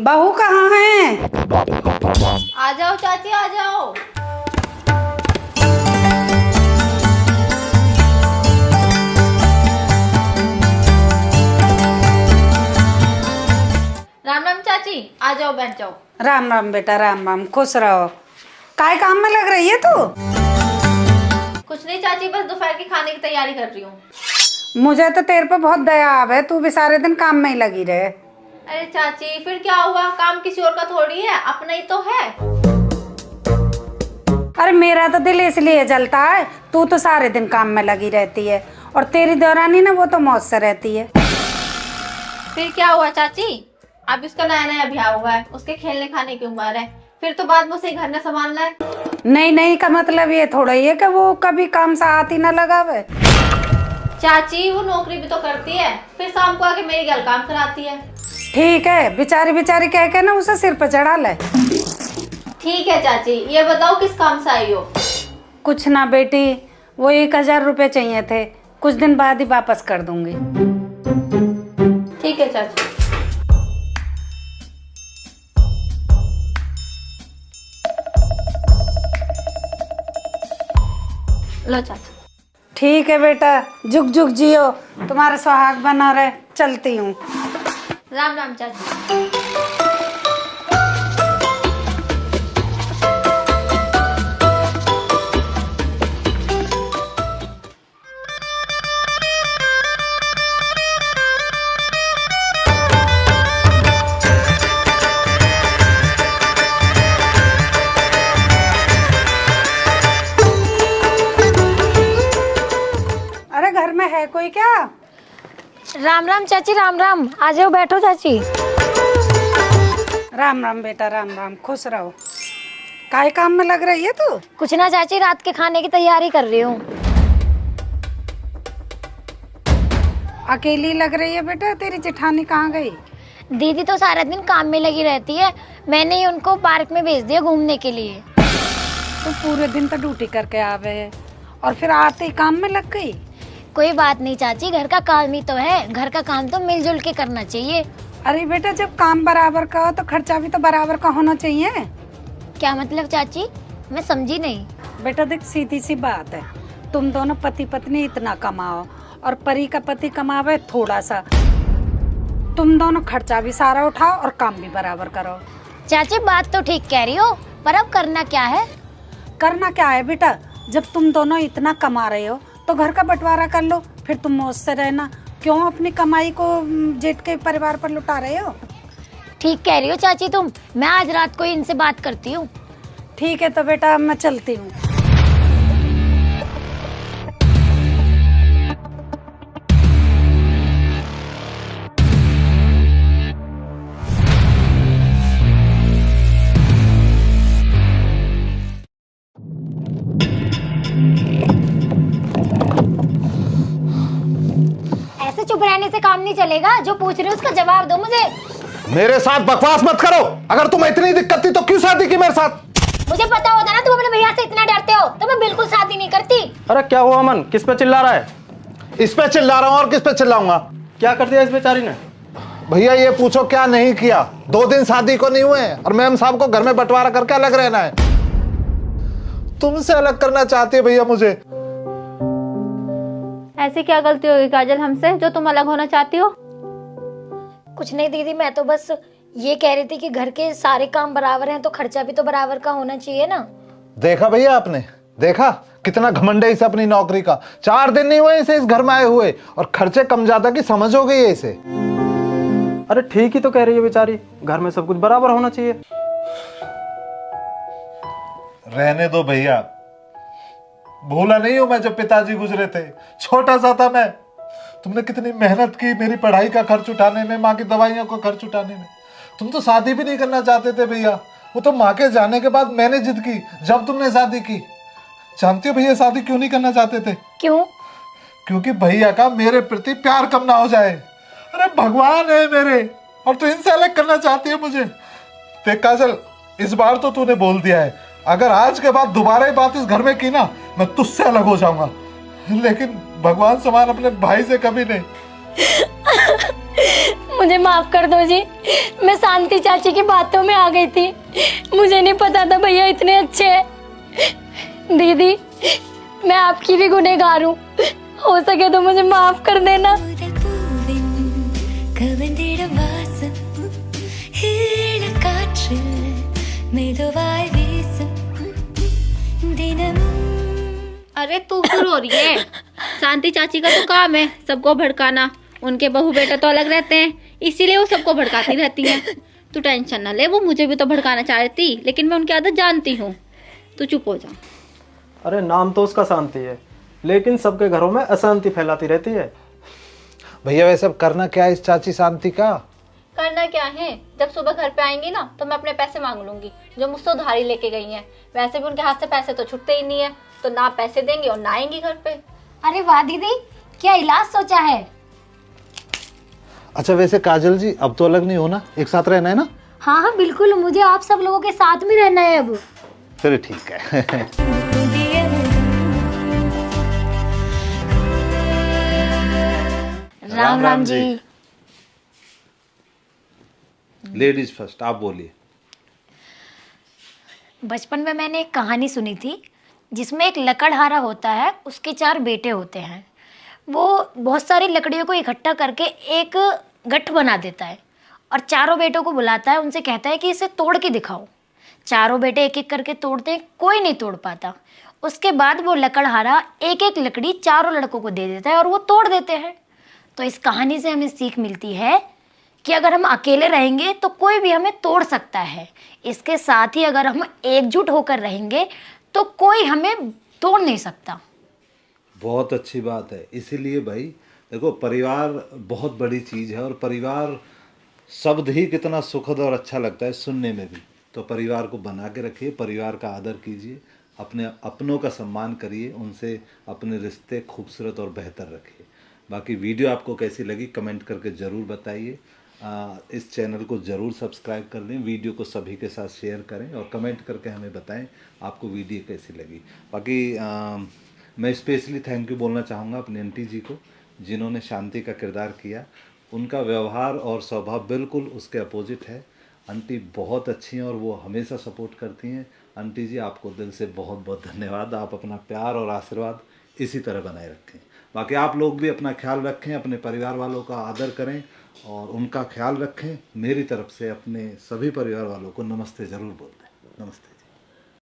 बहू कहाँ है? आ जाओ चाची आ जाओ। राम राम चाची, आ जाओ बैठ जाओ। राम राम बेटा, राम राम, खुश रहो। काय काम में लग रही है तू? कुछ नहीं चाची, बस दोपहर के खाने की तैयारी कर रही हूँ। मुझे तो तेरे पे बहुत दया आवे, तू भी सारे दिन काम में ही लगी रहे। अरे चाची फिर क्या हुआ, काम किसी और का थोड़ी है, अपना ही तो है। अरे मेरा तो दिल इसलिए जलता है, तू तो सारे दिन काम में लगी रहती है और तेरी देवरानी ना वो तो मौज से रहती है। फिर क्या हुआ चाची, अभी उसका नया नया ब्याह हुआ है, उसके खेलने खाने की उम्र है, फिर तो बाद में उसे घर में संभालना है। नहीं नहीं का मतलब ये थोड़ा ही है कि वो कभी काम से हाथ ही ना लगावे। चाची वो नौकरी भी तो करती है, फिर शाम को आके मेरी घर काम कराती है। ठीक है, बेचारी बेचारी कह के ना उसे सिर पे चढ़ा ले। ठीक है चाची, ये बताओ किस काम से आई हो? कुछ ना बेटी, वो 1000 रुपये चाहिए थे, कुछ दिन बाद ही वापस कर दूंगी। ठीक है चाची। लो चाची। ठीक है बेटा, जुग जुग जियो, तुम्हारा सुहाग बना रहे। चलती हूँ। राम राम चाची। अरे घर में है कोई क्या? राम राम चाची, राम राम, आ जाओ बैठो चाची। राम राम बेटा, राम राम, खुश रहो। काय काम में लग रही है तू? कुछ ना चाची, रात के खाने की तैयारी कर रही हूँ। अकेली लग रही है बेटा, तेरी जेठानी कहाँ गई? दीदी तो सारा दिन काम में लगी रहती है, मैंने ही उनको पार्क में भेज दिया घूमने के लिए। तू पूरे दिन तो ड्यूटी करके आवे है और फिर आते ही काम में लग गई। कोई बात नहीं चाची, घर का काम ही तो है, घर का काम तो मिलजुल के करना चाहिए। अरे बेटा, जब काम बराबर का हो तो खर्चा भी तो बराबर का होना चाहिए। क्या मतलब चाची, मैं समझी नहीं। बेटा देख, सीधी सी बात है, तुम दोनों पति पत्नी इतना कमाओ और परी का पति कमावे थोड़ा सा, तुम दोनों खर्चा भी सारा उठाओ और काम भी बराबर करो। चाची बात तो ठीक कह रही हो, पर अब करना क्या है? करना क्या है बेटा, जब तुम दोनों इतना कमा रहे हो तो घर का बंटवारा कर लो, फिर तुम मौज से रहना। क्यों अपनी कमाई को जेठ के परिवार पर लुटा रहे हो? ठीक कह रही हो चाची तुम, मैं आज रात को ही इनसे बात करती हूँ। ठीक है तो बेटा, अब मैं चलती हूँ। ऐसे चुप रहने से काम नहीं चलेगा, जो पूछ रहे हो उसका जवाब दो मुझे। मेरे साथ बकवास मत करो। अगर तुम्हें इतनी दिक्कत थी तो क्यों शादी की मेरे साथ? मुझे पता होता ना तुम अपने भैया से इतना डरते हो तो मैं बिल्कुल शादी नहीं करती। अरे क्या हुआ अमन, किस पे चिल्ला रहा है? इस पे चिल्ला रहा हूँ और किस पे चिल्लाऊंगा? क्या कर दिया इस बेचारी ने? भैया ये पूछो क्या नहीं किया। 2 दिन शादी को नहीं हुए और मैम साहब को घर में बंटवारा करके अलग रहना है। तुमसे अलग करना चाहती है भैया मुझे। ऐसी क्या गलती होगी काजल हमसे जो तुम अलग होना चाहती हो? कुछ नहीं दीदी, मैं तो बस ये कह रही थी कि घर के सारे काम बराबर हैं तो खर्चा भी तो बराबर का होना चाहिए ना। देखा भैया आपने, देखा कितना घमंड है इसे अपनी नौकरी का। 4 दिन नहीं हुए इसे इस घर में आए हुए और खर्चे कम ज्यादा की समझ हो गई है इसे। अरे ठीक ही तो कह रही है बेचारी, घर में सब कुछ बराबर होना चाहिए। रहने दो भैया, भूला नहीं हूं मैं जब पिताजी गुजरे थे, छोटा सा था मैं। तुमने कितनी मेहनत की मेरी पढ़ाई का खर्च उठाने में, माँ की दवाइयों का खर्च उठाने में। तुम तो शादी भी नहीं करना चाहते थे भैया, वो तो माँ के जाने के बाद मैंने जिद की जब तुमने शादी की। जानते हो भैया शादी क्यों नहीं करना चाहते थे? क्यों? क्योंकि भैया का मेरे प्रति प्यार कम ना हो जाए। अरे भगवान है मेरे, और तू इनसे अलग करना चाहती है मुझे। देख काजल, इस बार तो तूने बोल दिया है, अगर आज के बाद दोबारा ही बात इस घर में की ना, मैं तुझसे अलग हो जाऊंगा। लेकिन भगवान समान अपने भाई से कभी नहीं। मुझे माफ कर दो जी। मैं शांति चाची की बातों में आ गई थी, मुझे नहीं पता था भैया इतने अच्छे हैं। दीदी मैं आपकी भी गुनहगार हूँ, हो सके तो मुझे माफ कर देना। अरे तू क्यों रो रही है? शांति चाची का तो काम है सबको भड़काना, उनके बहू बेटा तो अलग रहते हैं, इसीलिए वो सबको भड़काती रहती है। तू टेंशन ना ले, वो मुझे भी तो भड़काना चाह रही थी, लेकिन मैं उनकी आदत जानती हूँ। तू चुप हो जा। अरे नाम तो उसका शांति है, लेकिन सबके घरों में अशांति फैलाती रहती है। भैया वैसे अब करना क्या है इस चाची शांति का? करना क्या है, जब सुबह घर पे आएंगी ना तो मैं अपने पैसे मांग लूंगी जो मुझसे उधारी लेके गई हैं। वैसे भी उनके हाथ से पैसे तो छुटते ही नहीं है, तो ना पैसे देंगी और ना आएंगी घर पे। अरे वाह दीदी, क्या इलाज सोचा है। अच्छा वैसे काजल जी अब तो अलग नहीं होना, एक साथ रहना है ना? हाँ हाँ बिल्कुल, मुझे आप सब लोगों के साथ में रहना है अब। फिर ठीक है। राम राम जी। लेडीज फर्स्ट, आप बोलिए। बचपन में मैंने एक कहानी सुनी थी जिसमें एक लकड़हारा होता है, उसके 4 बेटे होते हैं। वो बहुत सारी लकड़ियों को इकट्ठा करके एक गट्ठ बना देता है और चारों बेटों को बुलाता है, उनसे कहता है कि इसे तोड़ के दिखाओ। चारों बेटे एक एक करके तोड़ते हैं, कोई नहीं तोड़ पाता। उसके बाद वो लकड़हारा एक एक लकड़ी चारों लड़कों को दे देता है और वो तोड़ देते हैं। तो इस कहानी से हमें सीख मिलती है कि अगर हम अकेले रहेंगे तो कोई भी हमें तोड़ सकता है, इसके साथ ही अगर हम एकजुट होकर रहेंगे तो कोई हमें तोड़ नहीं सकता। बहुत अच्छी बात है। इसीलिए भाई देखो, परिवार बहुत बड़ी चीज़ है और परिवार शब्द ही कितना सुखद और अच्छा लगता है सुनने में भी। तो परिवार को बना के रखिए, परिवार का आदर कीजिए, अपने अपनों का सम्मान करिए, उनसे अपने रिश्ते खूबसूरत और बेहतर रखिए। बाकी वीडियो आपको कैसी लगी कमेंट करके ज़रूर बताइए। इस चैनल को ज़रूर सब्सक्राइब कर लें, वीडियो को सभी के साथ शेयर करें और कमेंट करके हमें बताएं आपको वीडियो कैसी लगी। बाकी मैं स्पेशली थैंक यू बोलना चाहूँगा अपनी आंटी जी को, जिन्होंने शांति का किरदार किया। उनका व्यवहार और स्वभाव बिल्कुल उसके अपोजिट है। आंटी बहुत अच्छी हैं और वो हमेशा सपोर्ट करती हैं। आंटी जी आपको दिल से बहुत बहुत धन्यवाद। आप अपना प्यार और आशीर्वाद इसी तरह बनाए रखें। बाकी आप लोग भी अपना ख्याल रखें, अपने परिवार वालों का आदर करें और उनका ख्याल रखें। मेरी तरफ से अपने सभी परिवार वालों को नमस्ते ज़रूर बोल दें। नमस्ते।